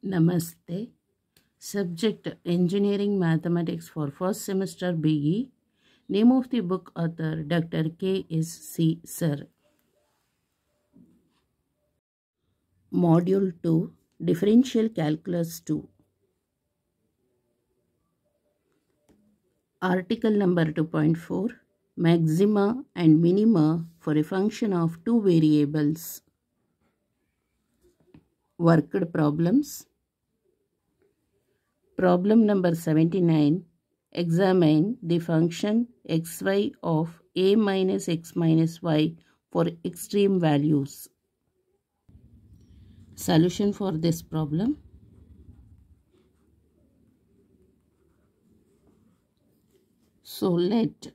Namaste. Subject Engineering Mathematics for first semester BE. Name of the book author Dr. K.S.C. Sir. Module 2 Differential Calculus 2. Article number 2.4 Maxima and minima for a function of two variables. Worked problems. Problem number 79. Examine the function xy of a minus x minus y for extreme values. Solution for this problem. So let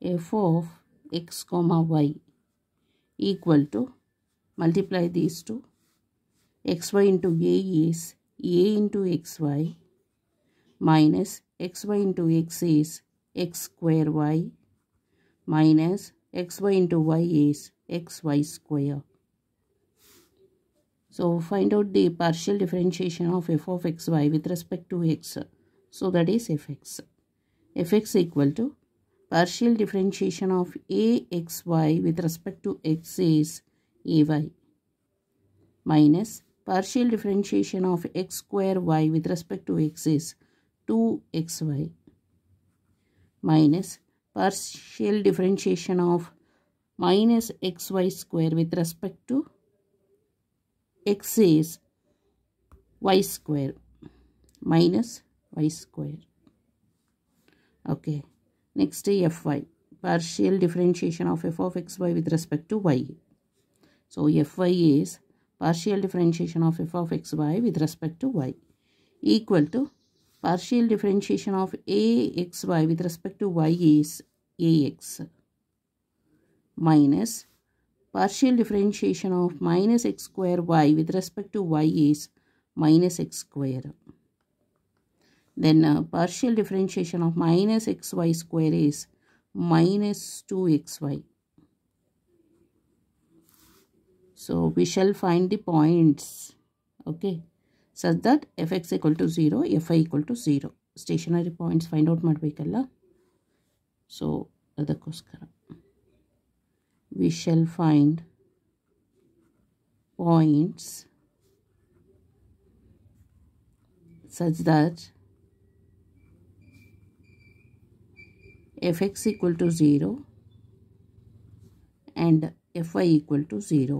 f of x comma y equal to, multiply these two, xy into a is a into xy minus xy into x is x square y minus xy into y is xy square. So find out the partial differentiation of f of xy with respect to x. So that is fx. Fx equal to partial differentiation of axy with respect to x is ay minus partial differentiation of x square y with respect to x is 2xy minus partial differentiation of minus xy square with respect to x is y square minus y square. Okay, next fy, partial differentiation of f of xy with respect to y. So fy is partial differentiation of f of xy with respect to y equal to partial differentiation of axy with respect to y is ax minus partial differentiation of minus x square y with respect to y is minus x square. Then partial differentiation of minus xy square is minus 2xy. So we shall find the points, okay, such that fx equal to 0, fy equal to 0. Stationary points find out ಮಾಡಬೇಕಲ್ಲ. So ಅದಕ್ಕೋಸ್ಕರ we shall find points such that fx equal to 0 and fy equal to 0.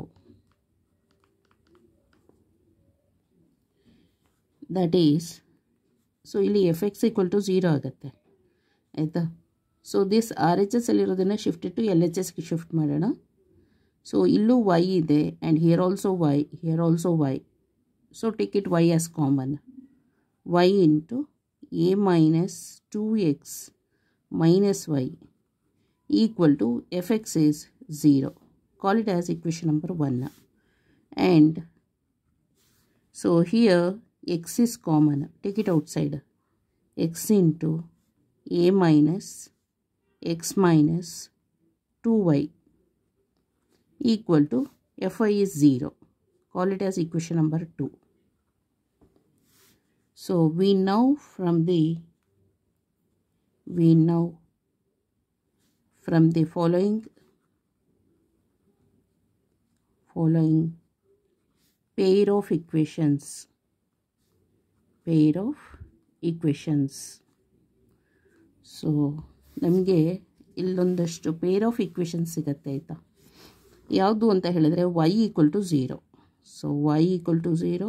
That is, so ಇಲ್ಲಿ fx equal to 0 ಆಗುತ್ತೆ ಆಯಿತಾ. So this R H S ಅಲ್ಲಿರೋದನ್ನು shifted to L H ಎಸ್ಗೆ shift ಮಾಡೋಣ. So ಇಲ್ಲೂ Y ಇದೆ and here also Y, here also Y. So take it Y as common. Y into A minus 2x minus y equal to fx is 0. Call it as equation number 1. And so here x is common. Take it outside. X into a minus x minus 2y equal to fy is 0. Call it as equation number 2. So we know from the following pair of equations. So ನಮಗೆ ಇಲ್ಲೊಂದಷ್ಟು pair of equations ಸಿಗುತ್ತೆ ಆಯಿತಾ. ಯಾವುದು ಅಂತ ಹೇಳಿದ್ರೆ y equal to 0. So y equal to 0.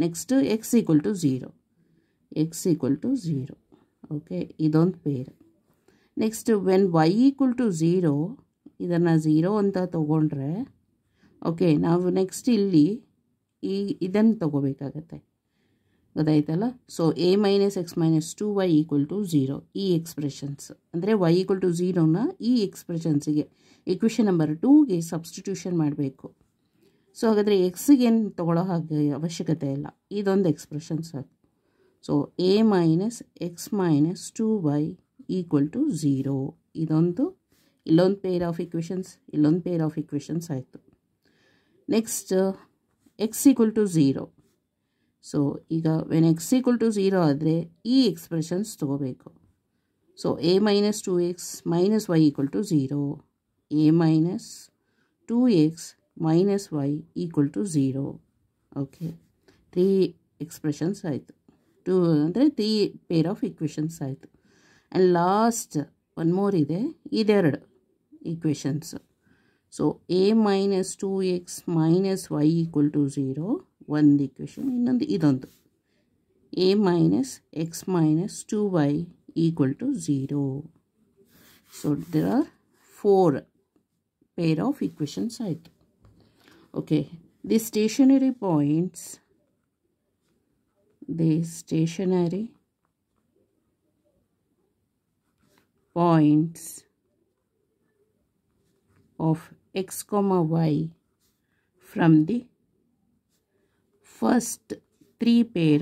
Next x equal to 0. x equal to 0. Okay, ಇದೊಂದು pair. Next when y equal to 0 ಇದನ್ನು 0 ಅಂತ ತೊಗೊಂಡ್ರೆ, ಓಕೆ, ನಾವು ನೆಕ್ಸ್ಟ್ ಇಲ್ಲಿ ಇದನ್ನು ತೊಗೋಬೇಕಾಗತ್ತೆ, ಗೊತ್ತಾಯ್ತಲ್ಲ. So a minus X minus 2y equal to 0 ಈ ಎಕ್ಸ್ಪ್ರೆಷನ್ಸ್ ಅಂದರೆ y ಈಕ್ವಲ್ ಟು 0ನ ಈ ಎಕ್ಸ್ಪ್ರೆಷನ್ಸಿಗೆ ಇಕ್ವೇಷನ್ ನಂಬರ್ 2ಗೆ ಸಬ್ಸ್ಟಿಟ್ಯೂಷನ್ ಮಾಡಬೇಕು. ಸೊ ಹಾಗಾದರೆ ಎಕ್ಸಿಗೇನು ತೊಗೊಳ್ಳೋ ಹಾಗೆ ಅವಶ್ಯಕತೆ ಇಲ್ಲ, ಇದೊಂದು ಎಕ್ಸ್ಪ್ರೆಷನ್ಸ್ ಸಾಕು. So a minus X minus 2y equal to 0 ಇದೊಂದು, ಇಲ್ಲೊಂದು ಪೇರ್ ಆಫ್ ಇಕ್ವೇಷನ್ಸ್, ಇಲ್ಲೊಂದು ಪೇರ್ ಆಫ್ ಇಕ್ವೇಷನ್ಸ್ ಆಯಿತು. Next x equal to 0. So ಈಗ ವೆನ್ x equal to 0 ಆದರೆ ಈ ಎಕ್ಸ್ಪ್ರೆಷನ್ಸ್ ತೊಗೋಬೇಕು. So a minus 2x minus y equal to 0. a minus 2x minus y equal to 0. Okay, 3 expressions ಆಯಿತು. 2 ಅಂದರೆ 3 pair of equations ಆಯಿತು. And last one more ಇದೆ, ಇದೆರಡು equations. So a minus 2x minus y equal to 0 ಒಂದು equation, ಇನ್ನೊಂದು ಇದೊಂದು a minus x minus 2y equal to 0. So there are 4 pair of equations ಆಯಿತು. Okay, the stationary points of x comma y from the first 3 pair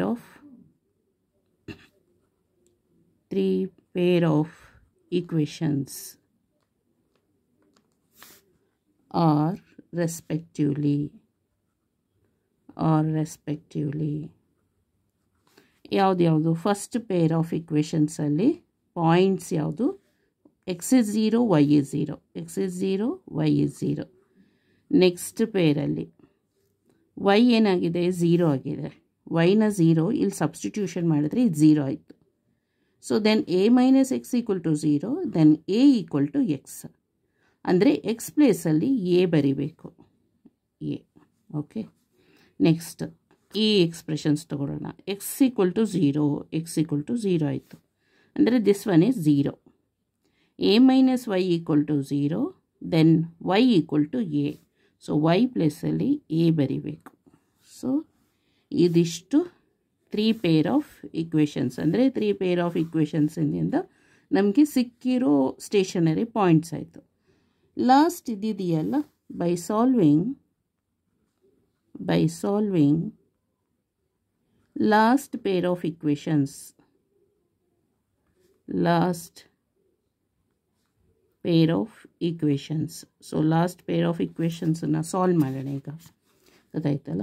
of equations are respectively ಯಾವುದು first pair of ಇಕ್ವೇಷನ್ಸಲ್ಲಿ points ಯಾವುದು? x is 0 y is 0, x is 0 y is 0. Next ಪೇರಲ್ಲಿ y ಏನಾಗಿದೆ? 0 ಆಗಿದೆ. yನ 0 ಇಲ್ಲಿ substitution ಮಾಡಿದ್ರೆ ಇದು 0 ಆಯಿತು. So then a minus x equal to 0, then a equal to x. ಅಂದರೆ x ಪ್ಲೇಸಲ್ಲಿ a ಬರಿಬೇಕು, a. ಓಕೆ, ನೆಕ್ಸ್ಟ್ ಈ ಎಕ್ಸ್ಪ್ರೆಷನ್ಸ್ ತಗೊಳ್ಳೋಣ. x equal to 0, x equal to 0 ಆಯಿತು. ಅಂದರೆ this one is 0. a minus y equal to 0, then y equal to a. So y ಪ್ಲೇಸಲ್ಲಿ a ಬರಿಬೇಕು. So ಇದಿಷ್ಟು 3 ಪೇರ್ ಆಫ್ ಇಕ್ವೇಷನ್ಸ್, ಅಂದರೆ 3 pair of ಇಕ್ವೇಷನ್ಸಿಂದ ನಮಗೆ ಸಿಕ್ಕಿರೋ ಸ್ಟೇಷನರಿ ಪಾಯಿಂಟ್ಸ್ ಆಯಿತು. ಲಾಸ್ಟ್ ಇದಿದೆಯಲ್ಲ, by solving last pair of equations, so last pair of ಇಕ್ವೇಷನ್ಸನ್ನು ಸಾಲ್ವ್ ಮಾಡೋಣ. ಈಗ ಗೊತ್ತಾಯ್ತಲ್ಲ,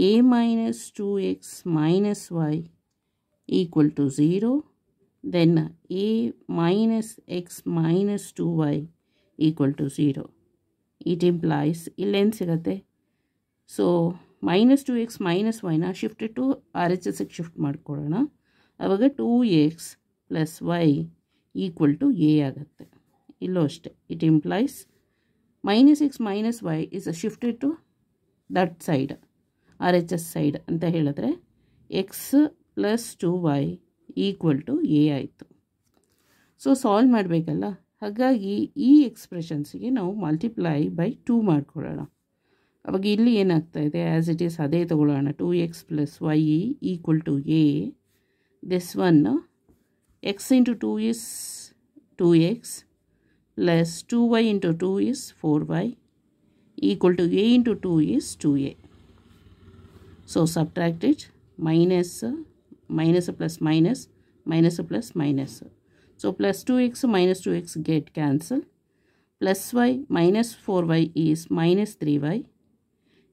a minus 2x minus y equal to 0, then a minus x minus 2y equal to 0. It implies ಇಲ್ಲೇನು ಸಿಗುತ್ತೆ? So minus 2x minus yನ shifted to RHSಗೆ shift ಮಾಡ್ಕೊಳ್ಳೋಣ. ಆವಾಗ 2x plus y equal to a ಆಗುತ್ತೆ. ಇಲ್ಲೂ ಅಷ್ಟೇ, it implies minus x minus y is shifted to that side, RHS side ಅಂತ ಹೇಳಿದ್ರೆ x plus 2y equal to a ಆಯಿತು. ಸೊ ಸಾಲ್ವ್ ಮಾಡಬೇಕಲ್ಲ, ಹಾಗಾಗಿ ಈ ಎಕ್ಸ್ಪ್ರೆಷನ್ಸಿಗೆ ನಾವು ಮಲ್ಟಿಪ್ಲೈ ಬೈ 2 ಮಾಡ್ಕೊಳ್ಳೋಣ. ಅವಾಗ ಇಲ್ಲಿ ಏನಾಗ್ತಾ ಇದೆ, ಆ್ಯಸ್ ಇಟ್ ಈಸ್ ಅದೇ ತೊಗೊಳ್ಳೋಣ. 2x plus y equal to a. This one x into 2 is 2x plus 2y into 2 is 4y equal to a into 2 is 2a. So subtract it, minus plus minus, minus plus minus. So plus 2x minus 2x get cancel. Plus y minus 4y is minus 3y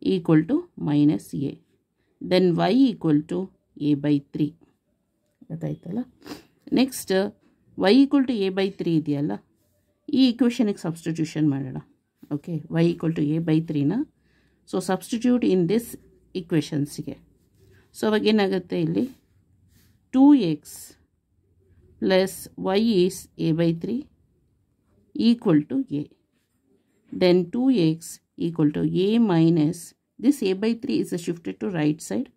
equal to minus a. Then y equal to a by 3. ಗೊತ್ತಾಯ್ತಲ್ಲ. Next y equal to a by 3 ಇದೆಯಲ್ಲ, ಈ ಇಕ್ವೇಷನಿಗೆ substitution ಮಾಡೋಣ. Okay, y equal to a by 3ನ so substitute in this ಇಕ್ವೇಷನ್ಸಿಗೆ. So ಅವಾಗ ಏನಾಗುತ್ತೆ, ಇಲ್ಲಿ 2x plus y is a by 3 equal to a. Then 2x equal to a minus this a by 3 is shifted to right side.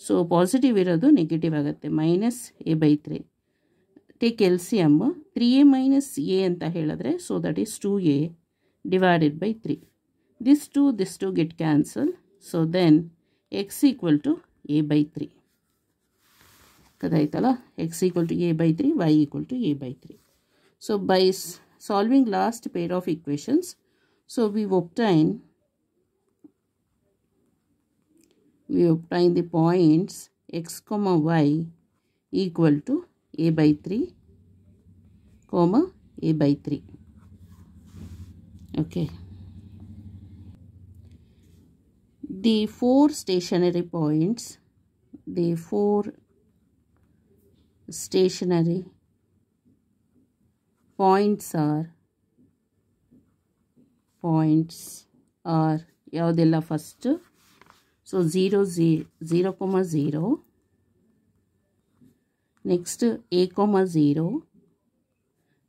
So positive ಇರೋದು negative ಆಗುತ್ತೆ, minus a by 3. Take L C M, 3a minus a ಅಂತ ಹೇಳಿದ್ರೆ, so that is 2a divided by 3. This to get cancel. So then x equal to a by 3. ಗೊತ್ತಾಯ್ತಲ್ಲ, x equal to a by 3, y equal to a by 3. So by solving last pair of equations, so we obtain the points x comma y equal to a by 3 comma a by 3. Okay, The four stationary points, the four stationary points are ಯಾವುದೆಲ್ಲ first so 0 0 next a 0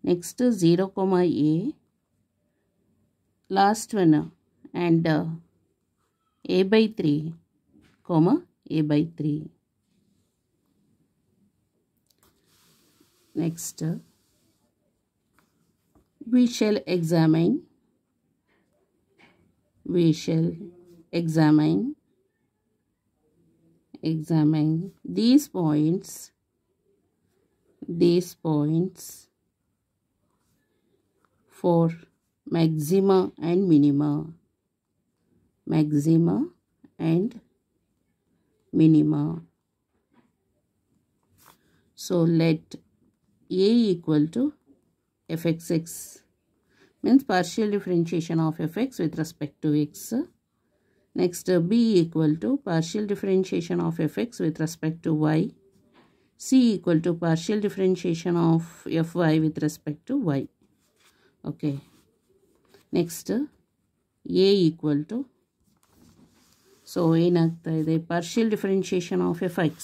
next 0 a last one and a/3 a/3. next we shall examine these points for maxima and minima. So let a equal to fxx, means partial differentiation of fx with respect to x. Next b equal to partial differentiation of fx with respect to y. C equal to partial differentiation of fy with respect to y. Okay. Next a equal to, so ಏನಾಗ್ತಾ ಇದೆ, partial differentiation of fx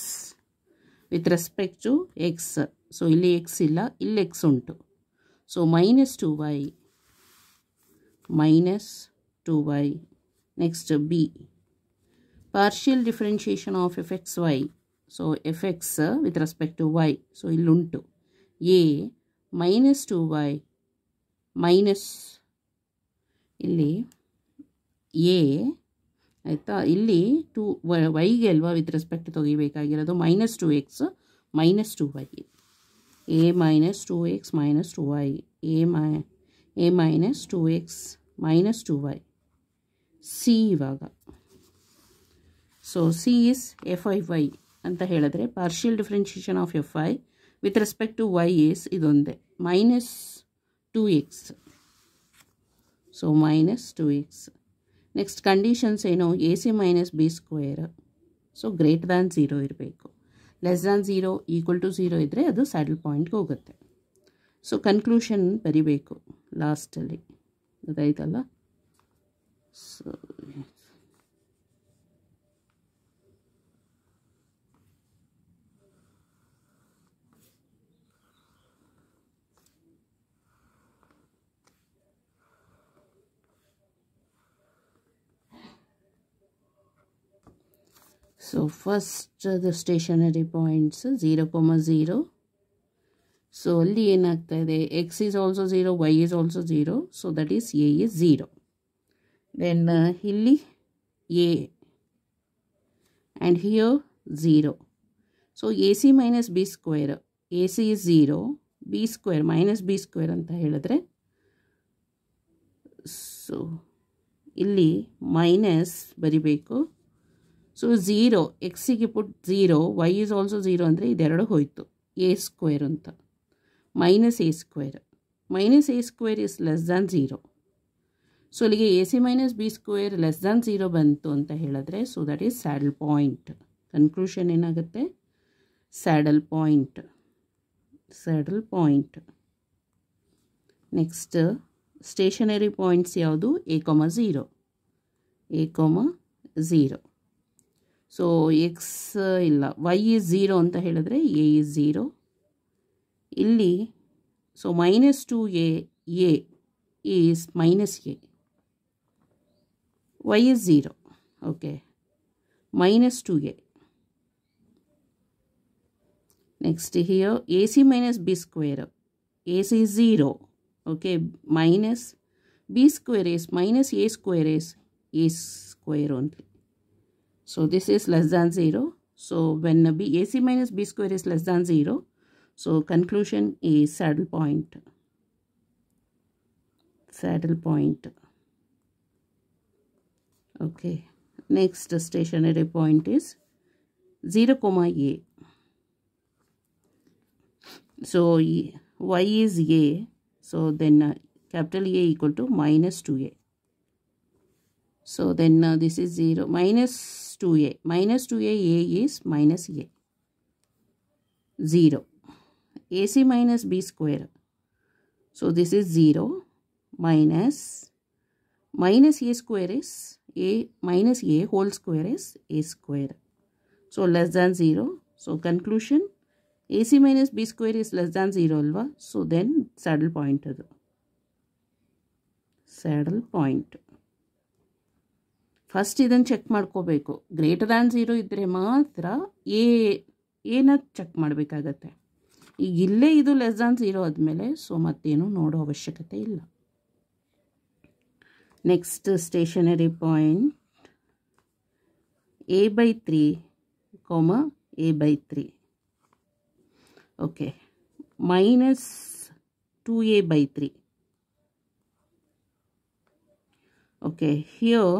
with respect to x. So ಇಲ್ಲಿ x ಇಲ್ಲ, ಇಲ್ಲಿ x ಉಂಟು. So -2y. Next b, partial differentiation of fxy. So fx with respect to y. So ಇಲ್ಲಿ ಉಂಟು a -2y minus ಇಲ್ಲಿ a ಆಯಿತಾ, ಇಲ್ಲಿ 2yಗೆ ಅಲ್ವಾ ವಿತ್ ರೆಸ್ಪೆಕ್ಟ್ ತೆಗಿಬೇಕಾಗಿರೋದು. -2x -2y, a -2x -2y, a -2x -2y. c ಇವಾಗ, ಸೊ c is fy ಅಂತ ಹೇಳಿದ್ರೆ partial differentiation of fy with respect to y is ಇದೊಂದೇ -2x. So -2x. Next conditions ಏನು, ac - b square. So greater than 0 ಇರಬೇಕು. Less than 0 equal to 0 ಇದ್ದರೆ ಅದು saddle ಪಾಯಿಂಟ್ಗೆ ಹೋಗುತ್ತೆ. So conclusion ಬರಿಬೇಕು ಲಾಸ್ಟಲ್ಲಿ, ಗೊತ್ತಾಯ್ತಲ್ಲ. So So first the stationary points 0, 0. So ಅಲ್ಲಿ ಏನಾಗ್ತಾ ಇದೆ, x is also 0, y is also 0. So that is a is 0. Then ಇಲ್ಲಿ a and here 0. So ac minus b square, ac is 0, b square minus b square ಅಂತ ಹೇಳಿದ್ರೆ, so ಇಲ್ಲಿ minus ಬರಿಬೇಕು. So 0 ಎಕ್ಸಿಗೆ put 0, y is also 0 ಅಂದರೆ ಇದೆರಡು ಹೋಯಿತು, a square ಅಂತ. -a square is less than 0. So ಇಲ್ಲಿಗೆ ac - b square less than 0 ಬಂತು ಅಂತ ಹೇಳಿದ್ರೆ, so that is saddle point. Conclusion ಏನಾಗುತ್ತೆ, saddle point. Next stationary points ಯಾವುದು, a, 0. ಸೊ ಎಕ್ಸ್ ಇಲ್ಲ, y is 0 ಅಂತ ಹೇಳಿದ್ರೆ a is 0. ಇಲ್ಲಿ so -2a is -a, y is 0. Okay, -2a. Next here ac - b square, ac is 0. Okay, minus b square is -a square is a square only. So this is less than 0. So when ac minus b square is less than 0, so conclusion is saddle point. Okay. Next stationary point is 0, a. So y is a. So then capital A equal to -2a. So then this is 0 minus 2a. Minus 2a, a is minus a. 0. ac minus b square. So this is 0 minus a square is a minus a whole square is a square. So less than 0. So conclusion, ac minus b square is less than 0 alva. So then saddle point adu. Saddle point. First ಇದನ್ನು check ಮಾಡ್ಕೋಬೇಕು. Greater than 0 ಇದ್ದರೆ ಮಾತ್ರ ಏನ check ಮಾಡಬೇಕಾಗತ್ತೆ. ಈಗ ಇಲ್ಲೇ ಇದು less than 0 ಆದಮೇಲೆ ಸೊ ಮತ್ತೇನು ನೋಡೋ ಅವಶ್ಯಕತೆ ಇಲ್ಲ. Next stationary point a/3, a/3. Okay, minus 2a/3. Okay, here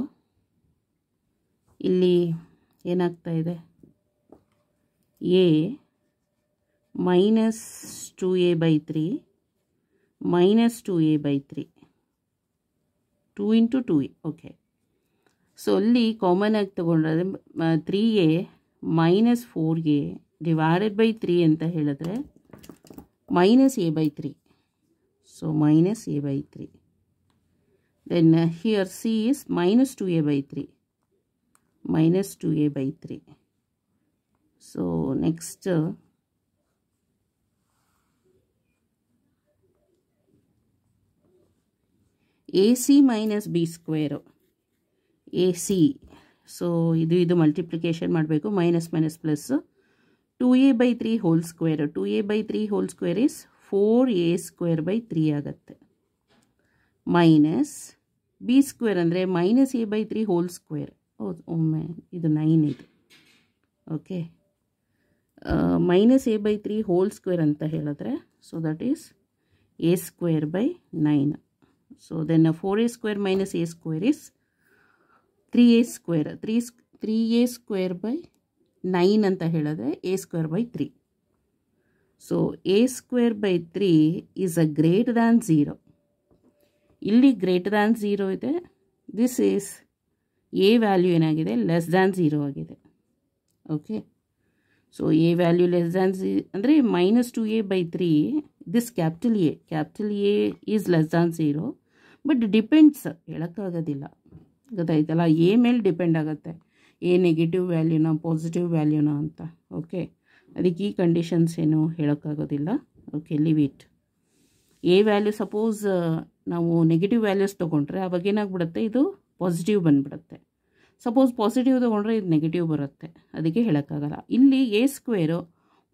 ಇಲ್ಲಿ ಏನಾಗ್ತಾ ಇದೆ, a minus 2a/3 minus 2a/3 2 into 2a. Okay, so ಅಲ್ಲಿ ಕಾಮನ್ ಆಗಿ ತಗೊಂಡ್ರೆ 3a minus 4a divided by 3 ಅಂತ ಹೇಳಿದ್ರೆ minus a/3. So minus a/3. Then here c is minus 2a/3. Minus 2a/3. So next ac minus b square. ac, so ಇದು multiplication ಮಾಡಬೇಕು. Minus minus plus 2a/3 whole square. 2a/3 whole square is 4a²/3 ಆಗುತ್ತೆ. Minus B square ಅಂದರೆ minus a/3 whole square. ಒಮ್ಮೆ ಇದು 9 ಇದು. Okay, minus a/3 hole square ಅಂತ ಹೇಳಿದ್ರೆ so that is a²/9. So then 4a² minus a² is 3a². 3a²/9 ಅಂತ ಹೇಳಿದ್ರೆ a²/3. So a²/3 is a greater than 0. ಇಲ್ಲಿ greater than 0 ಇದೆ. ದಿಸ್ ಈಸ್ ಎ ವ್ಯಾಲ್ಯೂ ಏನಾಗಿದೆ, ಲೆಸ್ ದ್ಯಾನ್ 0 ಆಗಿದೆ. Okay, so A value less than ಅಂದರೆ minus 2a/3. This capital A is less than 0. But depends, ಹೇಳೋಕ್ಕಾಗೋದಿಲ್ಲ. ಗೊತ್ತಾಯ್ತಲ್ಲ, A ಮೇಲೆ depend ಆಗುತ್ತೆ, A negative ವ್ಯಾಲ್ಯೂನ ಪಾಸಿಟಿವ್ ವ್ಯಾಲ್ಯೂನ ಅಂತ. ಓಕೆ, ಅದಕ್ಕೆ ಈ ಕಂಡೀಷನ್ಸ್ ಏನು ಹೇಳೋಕ್ಕಾಗೋದಿಲ್ಲ. Okay, leave it. A value suppose ನಾವು ನೆಗೆಟಿವ್ ವ್ಯಾಲ್ಯೂಸ್ ತೊಗೊಂಡ್ರೆ ಅವಾಗ ಏನಾಗ್ಬಿಡುತ್ತೆ, ಇದು ಪಾಸಿಟಿವ್ ಬಂದುಬಿಡುತ್ತೆ. ಸಪೋಸ್ ಪಾಸಿಟಿವ್ ತೊಗೊಂಡ್ರೆ ಇದು ನೆಗೆಟಿವ್ ಬರುತ್ತೆ, ಅದಕ್ಕೆ ಹೇಳೋಕ್ಕಾಗಲ್ಲ. ಇಲ್ಲಿ a²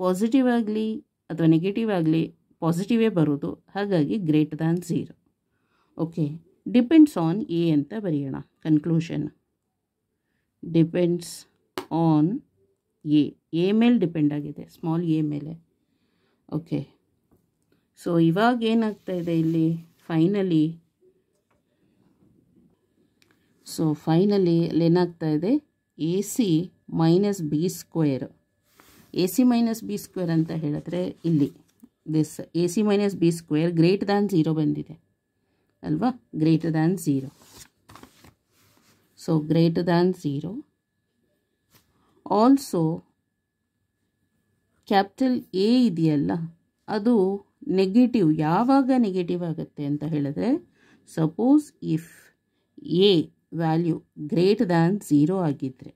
ಪಾಸಿಟಿವ್ ಆಗಲಿ ಅಥವಾ ನೆಗೆಟಿವ್ ಆಗಲಿ ಪಾಸಿಟಿವೇ ಬರೋದು, ಹಾಗಾಗಿ greater than 0. Okay, depends on A ಅಂತ ಬರೆಯೋಣ. ಕನ್ಕ್ಲೂಷನ್, ಡಿಪೆಂಡ್ಸ್ ಆನ್ ಎ ಮೇಲೆ ಡಿಪೆಂಡ್ ಆಗಿದೆ, ಸ್ಮಾಲ್ ಎ ಮೇಲೆ. ಓಕೆ, ಸೊ ಇವಾಗ ಏನಾಗ್ತಾ ಇದೆ ಇಲ್ಲಿ ಫೈನಲಿ, ಅಲ್ಲಿ ಏನಾಗ್ತಾ ಇದೆ, A C minus B square. A C minus B square ಅಂತ ಹೇಳಿದ್ರೆ ಇಲ್ಲಿ this A C minus B square greater than 0 ಬಂದಿದೆ ಅಲ್ವಾ, greater than 0. So greater than 0. Also capital A ಇದೆಯಲ್ಲ, ಅದು ನೆಗೆಟಿವ್. ಯಾವಾಗ ನೆಗೆಟಿವ್ ಆಗುತ್ತೆ ಅಂತ ಹೇಳಿದ್ರೆ, suppose if A value greater than 0 ಆಗಿದ್ದರೆ,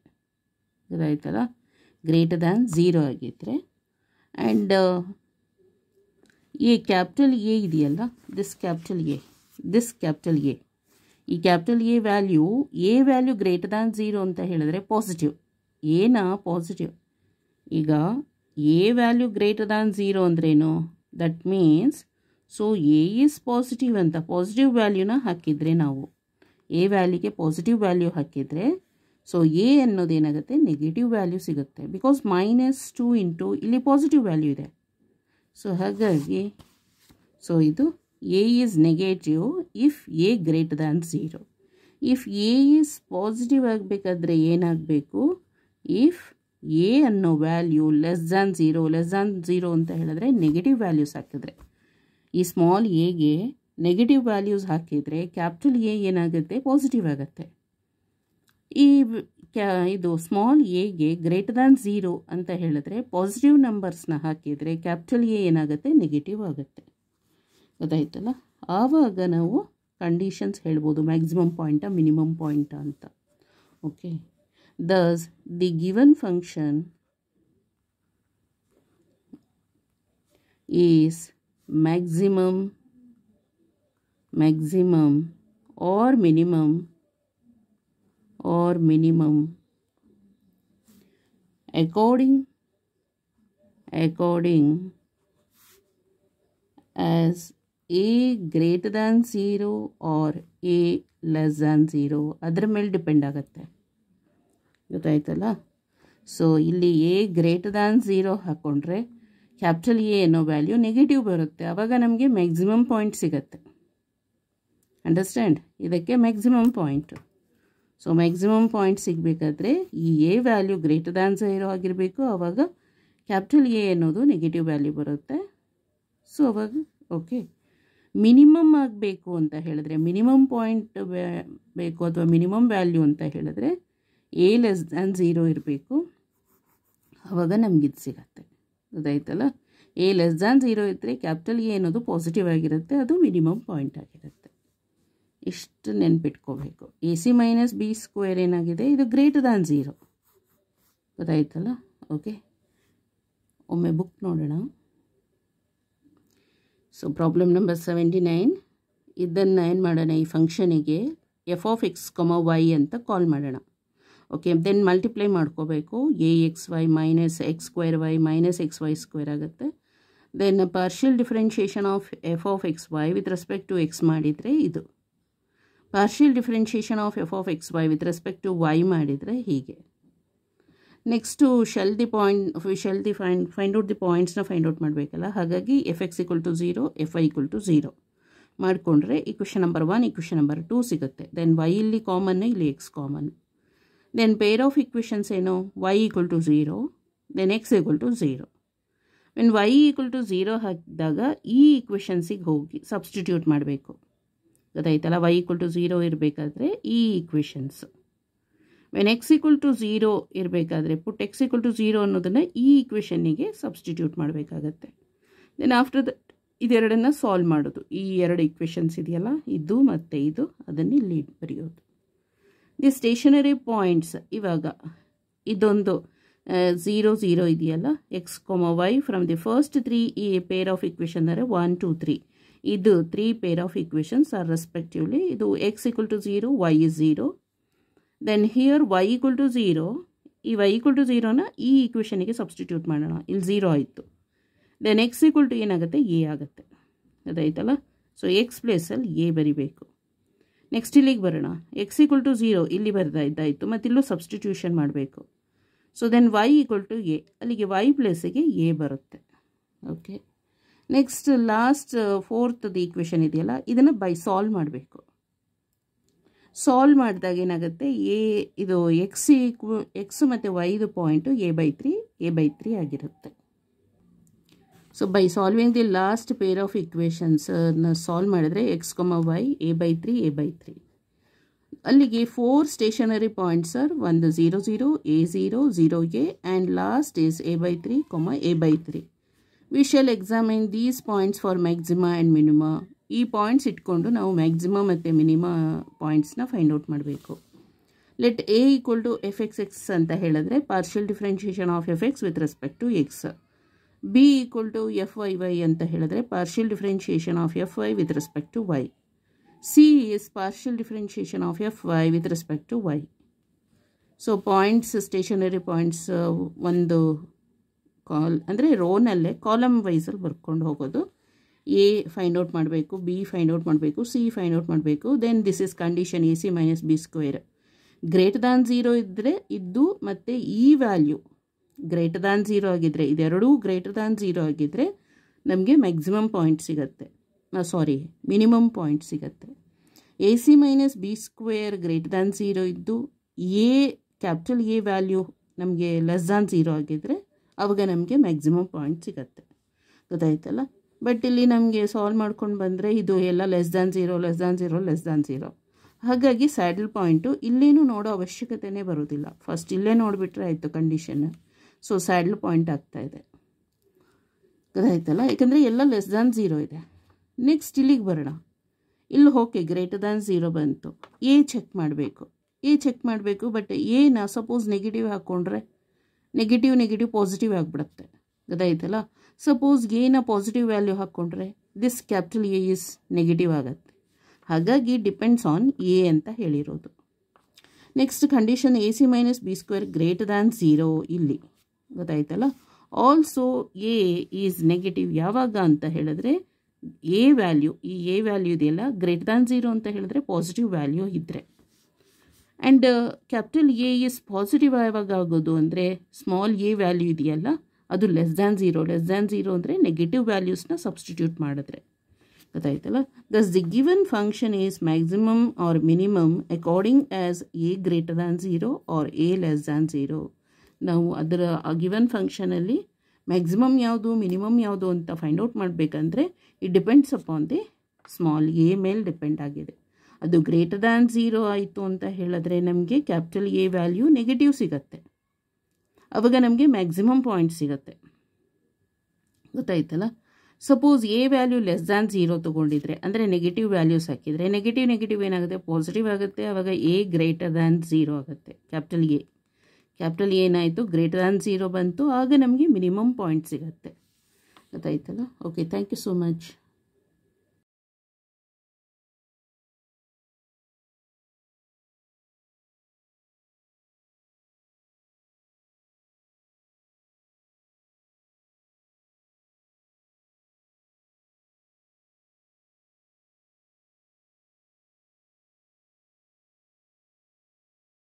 ಗೊತ್ತಾಯ್ತಲ್ಲ, ಗ್ರೇಟರ್ ದ್ಯಾನ್ 0 ಆಗಿದ್ದರೆ, ಆ್ಯಂಡ್ ಎ ಕ್ಯಾಪಿಟಲ್ ಎ ಇದೆಯಲ್ಲ, ದಿಸ್ ಕ್ಯಾಪಿಟಲ್ ಎ, ಈ capital A value greater than 0 ಅಂತ ಹೇಳಿದ್ರೆ ಪಾಸಿಟಿವ್. ಏನಾ ಪಾಸಿಟಿವ್. ಈಗ ಎ ವ್ಯಾಲ್ಯೂ ಗ್ರೇಟರ್ ದ್ಯಾನ್ 0 ಅಂದ್ರೇನು, that means so A is positive ಅಂತ ಪಾಸಿಟಿವ್ ವ್ಯಾಲ್ಯೂನ ಹಾಕಿದರೆ, ನಾವು ಎ ವ್ಯಾಲ್ಯೂಗೆ ಪಾಸಿಟಿವ್ ವ್ಯಾಲ್ಯೂ ಹಾಕಿದರೆ, ಸೊ ಎ ಅನ್ನೋದೇನಾಗುತ್ತೆ, ನೆಗೆಟಿವ್ ವ್ಯಾಲ್ಯೂ ಸಿಗುತ್ತೆ. ಬಿಕಾಸ್ -2 ಇಂಟು ಇಲ್ಲಿ ಪಾಸಿಟಿವ್ ವ್ಯಾಲ್ಯೂ ಇದೆ. ಸೊ ಹಾಗಾಗಿ ಸೊ ಇದು A is negative if A greater than 0. If A is positive ಆಗಬೇಕಾದ್ರೆ ಏನಾಗಬೇಕು, ಇಫ್ ಎ ಅನ್ನೋ ವ್ಯಾಲ್ಯೂ ಲೆಸ್ ದ್ಯಾನ್ 0 ಅಂತ ಹೇಳಿದ್ರೆ ನೆಗೆಟಿವ್ ವ್ಯಾಲ್ಯೂಸ್ ಹಾಕಿದ್ರೆ, ಈ ಸ್ಮಾಲ್ ಎಗೆ ನೆಗೆಟಿವ್ ವ್ಯಾಲ್ಯೂಸ್ ಹಾಕಿದರೆ ಕ್ಯಾಪಿಟಲ್ ಎ ಏನಾಗುತ್ತೆ, ಪಾಸಿಟಿವ್ ಆಗುತ್ತೆ. ಈ ಇದು ಸ್ಮಾಲ್ ಎಗೆ ಗ್ರೇಟರ್ ದ್ಯಾನ್ 0 ಅಂತ ಹೇಳಿದ್ರೆ ಪಾಸಿಟಿವ್ ನಂಬರ್ಸ್ನ ಹಾಕಿದರೆ ಕ್ಯಾಪಿಟಲ್ ಎ ಏನಾಗುತ್ತೆ, ನೆಗೆಟಿವ್ ಆಗುತ್ತೆ. ಗೊತ್ತಾಯ್ತಲ್ಲ? ಆವಾಗ ನಾವು ಕಂಡೀಷನ್ಸ್ ಹೇಳ್ಬೋದು, ಮ್ಯಾಕ್ಸಿಮಮ್ ಪಾಯಿಂಟಾ ಮಿನಿಮಮ್ ಪಾಯಿಂಟಾ ಅಂತ. Okay, thus the given function is maximum or minimum according as a greater than 0 or a less than 0 ಅದರ ಮೇಲೆ ಡಿಪೆಂಡ್ ಆಗುತ್ತೆ. ಗೊತ್ತಾಯ್ತಲ್ಲ? ಸೊ ಇಲ್ಲಿ ಎ ಗ್ರೇಟರ್ ದ್ಯಾನ್ 0 ಹಾಕ್ಕೊಂಡ್ರೆ ಕ್ಯಾಪಿಟಲ್ ಎ ಅನ್ನೋ ವ್ಯಾಲ್ಯೂ ನೆಗೆಟಿವ್ ಬರುತ್ತೆ. ಆವಾಗ ನಮಗೆ ಮ್ಯಾಕ್ಸಿಮಮ್ ಪಾಯಿಂಟ್ ಸಿಗುತ್ತೆ. ಅಂಡರ್ಸ್ಟ್ಯಾಂಡ್? ಇದಕ್ಕೆ maximum point. So maximum point ಸಿಗಬೇಕಾದ್ರೆ ಈ ಎ ವ್ಯಾಲ್ಯೂ ಗ್ರೇಟರ್ ದ್ಯಾನ್ 0 ಆಗಿರಬೇಕು. ಆವಾಗ ಕ್ಯಾಪಿಟಲ್ ಎ ಅನ್ನೋದು ನೆಗೆಟಿವ್ ವ್ಯಾಲ್ಯೂ ಬರುತ್ತೆ. ಸೊ ಅವಾಗ ಓಕೆ, ಮಿನಿಮಮ್ ಆಗಬೇಕು ಅಂತ ಹೇಳಿದ್ರೆ, ಮಿನಿಮಮ್ ಪಾಯಿಂಟ್ ಬೇಕು ಅಥವಾ ಮಿನಿಮಮ್ ವ್ಯಾಲ್ಯೂ ಅಂತ ಹೇಳಿದ್ರೆ ಎ ಲೆಸ್ ದ್ಯಾನ್ 0 ಇರಬೇಕು. ಆವಾಗ ನಮಗಿದು ಸಿಗತ್ತೆ. ಗೊತ್ತಾಯ್ತಲ್ಲ? ಎ ಲೆಸ್ ದ್ಯಾನ್ 0 ಇದ್ದರೆ ಕ್ಯಾಪಿಟಲ್ ಎ ಅನ್ನೋದು ಪಾಸಿಟಿವ್ ಆಗಿರುತ್ತೆ, ಅದು ಮಿನಿಮಮ್ ಪಾಯಿಂಟ್ ಆಗಿರುತ್ತೆ. ಇಷ್ಟು ನೆನ್ಪಿಟ್ಕೋಬೇಕು. A C minus B square ಏನಾಗಿದೆ, ಇದು ಗ್ರೇಟರ್ ದ್ಯಾನ್ 0. ಗೊತ್ತಾಯ್ತಲ್ಲ? ಓಕೆ, ಒಮ್ಮೆ ಬುಕ್ ನೋಡೋಣ. So problem number 79. ಇದನ್ನು ಏನು ಮಾಡೋಣ, ಈ ಫಂಕ್ಷನಿಗೆ ಎಫ್ ಆಫ್ ಎಕ್ಸ್ ವೈ ಅಂತ ಕಾಲ್ ಮಾಡೋಣ. ಓಕೆ, ದೆನ್ ಮಲ್ಟಿಪ್ಲೈ ಮಾಡ್ಕೋಬೇಕು. A X Y minus X square Y minus X Y square ಆಗುತ್ತೆ. Then partial differentiation of F of X Y with respect to X ಮಾಡಿದರೆ ಇದು. Partial differentiation of F of X Y with respect to Y ಮಾಡಿದರೆ ಹೀಗೆ. Next find out the ಪಾಯಿಂಟ್ಸ್ನ find out ಮಾಡಬೇಕಲ್ಲ. ಹಾಗಾಗಿ F X equal to 0, F Y equal to 0 ಮಾಡಿಕೊಂಡ್ರೆ equation number 1, equation number 2 ಸಿಗುತ್ತೆ. Then why ಇಲ್ಲಿ ಕಾಮನ್ನು, ಇಲ್ಲಿ X common. Then pair of equations ಏನು, Y equal to 0, then X equal to 0. When Y equal to 0 ಹಾಕಿದಾಗ ಈ ಇಕ್ವೇಷನ್ಸಿಗೆ ಹೋಗಿ substitute ಮಾಡಬೇಕು. ಗೊತ್ತಾಯ್ತಲ್ಲ? ವೈ ಈಕ್ವಲ್ ಟು 0 ಇರಬೇಕಾದ್ರೆ ಈ equations. When x equal to 0 ಇರಬೇಕಾದ್ರೆ ಪುಟ್ ಎಕ್ಸ್ ಈಕ್ವಲ್ ಟು 0 ಅನ್ನೋದನ್ನು ಈ ಇಕ್ವೇಷನ್ನಿಗೆ ಸಬ್ಸ್ಟಿಟ್ಯೂಟ್ ಮಾಡಬೇಕಾಗತ್ತೆ. ದೆನ್ ಆಫ್ಟರ್ ದಟ್ ಇದೆರಡನ್ನು ಸಾಲ್ವ್ ಮಾಡೋದು. ಈ ಎರಡು ಇಕ್ವೇಷನ್ಸ್ ಇದೆಯಲ್ಲ, ಇದು ಮತ್ತು ಇದು, ಅದನ್ನು ಇಲ್ಲಿ ಬರೆಯೋದು. ದಿ ಸ್ಟೇಷನರಿ ಪಾಯಿಂಟ್ಸ್, ಇವಾಗ ಇದೊಂದು 0 0 ಇದೆಯಲ್ಲ, x y from the first 3 ಈ ಪೇರ್ ಆಫ್ ಇಕ್ವೇಷನ್ ಅಂದರೆ 1 2 3, ಇದು 3 pair of equations are respectively. ಇದು X equal to 0, Y is 0. Then here Y equal to 0, ಈ ವೈ ಈಕ್ವಲ್ ಟು 0ನ ಈ ಇಕ್ವೇಷನಿಗೆ ಸಬ್ಸ್ಟಿಟ್ಯೂಟ್ ಮಾಡೋಣ. ಇಲ್ಲಿ 0 ಆಯಿತು. ದೆನ್ ಎಕ್ಸ್ ಈಕ್ವಲ್ ಟು ಏನಾಗುತ್ತೆ, ಎ ಆಗುತ್ತೆ. ಅದಾಯ್ತಲ್ಲ? ಸೊ ಎಕ್ಸ್ ಪ್ಲೇಸಲ್ಲಿ ಎ ಬರಿಬೇಕು. ನೆಕ್ಸ್ಟ್ ಇಲ್ಲಿಗೆ ಬರೋಣ. ಎಕ್ಸ್ ಈಕ್ವಲ್ ಟು 0 ಇಲ್ಲಿ ಇದ್ದಾಯಿತು, ಮತ್ತು ಇಲ್ಲೂ ಸಬ್ಸ್ಟಿಟ್ಯೂಷನ್ ಮಾಡಬೇಕು. So then y equal to a, ಅಲ್ಲಿಗೆ ವೈ ಪ್ಲೇಸಿಗೆ ಎ ಬರುತ್ತೆ. Okay, next last fourth equation ಇದೆಯಲ್ಲ, ಇದನ್ನು ಸಾಲ್ವ್ ಮಾಡಬೇಕು. ಸಾಲ್ವ್ ಮಾಡಿದಾಗ ಏನಾಗುತ್ತೆ, ಇದು ಎಕ್ಸ್ ಮತ್ತು ವೈದು ಪಾಯಿಂಟು ಎ ಬೈ 3 ಆಗಿರುತ್ತೆ. So by solving the last pair of ಇಕ್ವೇಷನ್ಸ್ನ ಸಾಲ್ವ್ ಮಾಡಿದರೆ ಎಕ್ಸ್ ವೈ ಎ ಬೈ 3 ಅಲ್ಲಿಗೆ 4 ಸ್ಟೇಷನರಿ ಪಾಯಿಂಟ್ಸ್ ಆರ್, ಒಂದು 0 0 A 0 0 A and last is A by 3 A by 3. We shall examine these points for maxima and minima. ಈ points ಇಟ್ಕೊಂಡು ನಾವು maxima ಮತ್ತು minima ಪಾಯಿಂಟ್ಸ್ನ find out ಮಾಡಬೇಕು. Let A equal to F X X ಅಂತ ಹೇಳಿದ್ರೆ partial differentiation of f x with respect to x. B equal to f y y ಅಂತ ಹೇಳಿದ್ರೆ partial differentiation of f y with respect to y. C is partial differentiation of f y with respect to y. So points, stationary points ಒಂದು ಅಂದರೆ ರೋನಲ್ಲೇ column ವೈಸಲ್ಲಿ ಬರ್ಕೊಂಡು ಹೋಗೋದು. A find out ಮಾಡಬೇಕು, b find out ಮಾಡಬೇಕು, c find out ಮಾಡಬೇಕು. Then this is condition a C minus B square. Greater than 0 ಇದ್ದರೆ ಇದ್ದು ಮತ್ತು ಈ ವ್ಯಾಲ್ಯೂ ಗ್ರೇಟರ್ ದ್ಯಾನ್ 0 ಆಗಿದ್ದರೆ, ಇದೆರಡೂ ಗ್ರೇಟರ್ ದ್ಯಾನ್ 0 ಆಗಿದ್ದರೆ ನಮಗೆ ಮ್ಯಾಕ್ಸಿಮಮ್ ಪಾಯಿಂಟ್ ಸಿಗುತ್ತೆ, ಮಿನಿಮಮ್ ಪಾಯಿಂಟ್ ಸಿಗುತ್ತೆ. A C minus B square greater than 0 ಇದ್ದು ಕ್ಯಾಪಿಟಲ್ ಎ ವ್ಯಾಲ್ಯೂ ನಮಗೆ ಲೆಸ್ ದ್ಯಾನ್ 0 ಆಗಿದ್ದರೆ ಆವಾಗ ನಮಗೆ ಮ್ಯಾಕ್ಸಿಮಮ್ ಪಾಯಿಂಟ್ ಸಿಗುತ್ತೆ. ಗೊತ್ತಾಯ್ತಲ್ಲ? ಬಟ್ ಇಲ್ಲಿ ನಮಗೆ ಸಾಲ್ವ್ ಮಾಡ್ಕೊಂಡು ಬಂದರೆ ಇದು ಎಲ್ಲ less than 0 less than 0 less than 0. ಹಾಗಾಗಿ ಸ್ಯಾಡಲ್ ಪಾಯಿಂಟು ಇಲ್ಲೇನು ನೋಡೋ ಅವಶ್ಯಕತೆಯೇ ಬರೋದಿಲ್ಲ. ಫಸ್ಟ್ ಇಲ್ಲೇ ನೋಡಿಬಿಟ್ರೆ ಆಯಿತು ಕಂಡೀಷನ್. ಸೊ ಸ್ಯಾಡಲ್ ಪಾಯಿಂಟ್ ಆಗ್ತಾಯಿದೆ, ಗೊತ್ತಾಯ್ತಲ್ಲ, ಯಾಕಂದರೆ ಎಲ್ಲ ಲೆಸ್ ದ್ಯಾನ್ 0 ಇದೆ. ನೆಕ್ಸ್ಟ್ ಇಲ್ಲಿಗೆ ಬರೋಣ. ಇಲ್ಲಿ ಓಕೆ ಗ್ರೇಟರ್ ದ್ಯಾನ್ 0 ಬಂತು. ಎ ಚೆಕ್ ಮಾಡಬೇಕು. ಬಟ್ ಎನ ಸಪೋಸ್ ನೆಗೆಟಿವ್ ಹಾಕ್ಕೊಂಡ್ರೆ ನೆಗೆಟಿವ್ ಪಾಸಿಟಿವ್ ಆಗಿಬಿಡುತ್ತೆ, ಗೊತ್ತಾಯ್ತಲ್ಲ. ಸಪೋಸ್ ಎನ ಪಾಸಿಟಿವ್ ವ್ಯಾಲ್ಯೂ ಹಾಕ್ಕೊಂಡ್ರೆ this capital A is negative ಆಗುತ್ತೆ. ಹಾಗಾಗಿ ಡಿಪೆಂಡ್ಸ್ ಆನ್ ಎ ಅಂತ ಹೇಳಿರೋದು. Next condition a C minus B square greater than 0 ಇಲ್ಲಿ, ಗೊತ್ತಾಯ್ತಲ್ಲ. ಆಲ್ಸೋ ಎ ಈಸ್ ನೆಗೆಟಿವ್ ಯಾವಾಗ ಅಂತ ಹೇಳಿದ್ರೆ ಎ ವ್ಯಾಲ್ಯೂ ಇದೆಯಲ್ಲ ಗ್ರೇಟರ್ ದ್ಯಾನ್ 0 ಅಂತ ಹೇಳಿದ್ರೆ ಪಾಸಿಟಿವ್ ವ್ಯಾಲ್ಯೂ ಇದ್ದರೆ. And capital A is positive ಯಾವಾಗ ಆಗೋದು ಅಂದರೆ ಸ್ಮಾಲ್ ಎ ವ್ಯಾಲ್ಯೂ ಇದೆಯಲ್ಲ ಅದು ಲೆಸ್ ದ್ಯಾನ್ 0 ಅಂದರೆ ನೆಗೆಟಿವ್ ವ್ಯಾಲ್ಯೂಸ್ನ ಸಬ್ಸ್ಟಿಟ್ಯೂಟ್ ಮಾಡಿದ್ರೆ, ಗೊತ್ತಾಯ್ತಲ್ಲ. Thus the given function is maximum or minimum according as A greater than 0 or A less than 0. ನಾವು ಅದರ ಗಿವನ್ ಫಂಕ್ಷನಲ್ಲಿ ಮ್ಯಾಕ್ಸಿಮಮ್ ಯಾವುದು ಮಿನಿಮಮ್ ಯಾವುದು ಅಂತ ಫೈಂಡ್ ಔಟ್ ಮಾಡಬೇಕಂದ್ರೆ it depends upon the small A ಮೇಲೆ ಡಿಪೆಂಡ್ ಆಗಿದೆ. ಅದು ಗ್ರೇಟರ್ ದ್ಯಾನ್ 0 ಆಯಿತು ಅಂತ ಹೇಳಿದ್ರೆ ನಮಗೆ ಕ್ಯಾಪಿಟಲ್ ಎ ವ್ಯಾಲ್ಯೂ ನೆಗೆಟಿವ್ ಸಿಗುತ್ತೆ, ಆವಾಗ ನಮಗೆ ಮ್ಯಾಕ್ಸಿಮಮ್ ಪಾಯಿಂಟ್ ಸಿಗುತ್ತೆ, ಗೊತ್ತಾಯ್ತಲ್ಲ. Suppose A value less than 0 ತೊಗೊಂಡಿದ್ರೆ ಅಂದರೆ ನೆಗೆಟಿವ್ ವ್ಯಾಲ್ಯೂಸ್ ಹಾಕಿದರೆ ನೆಗೆಟಿವ್ ಏನಾಗುತ್ತೆ ಪಾಸಿಟಿವ್ ಆಗುತ್ತೆ, ಆವಾಗ ಎ ಗ್ರೇಟರ್ ದ್ಯಾನ್ 0 ಆಗುತ್ತೆ. ಕ್ಯಾಪಿಟಲ್ ಏನಾಯಿತು ಗ್ರೇಟರ್ ದ್ಯಾನ್ 0 ಬಂತು, ಆಗ ನಮಗೆ ಮಿನಿಮಮ್ ಪಾಯಿಂಟ್ ಸಿಗುತ್ತೆ, ಗೊತ್ತಾಯ್ತಲ್ಲ. Okay, thank you so much.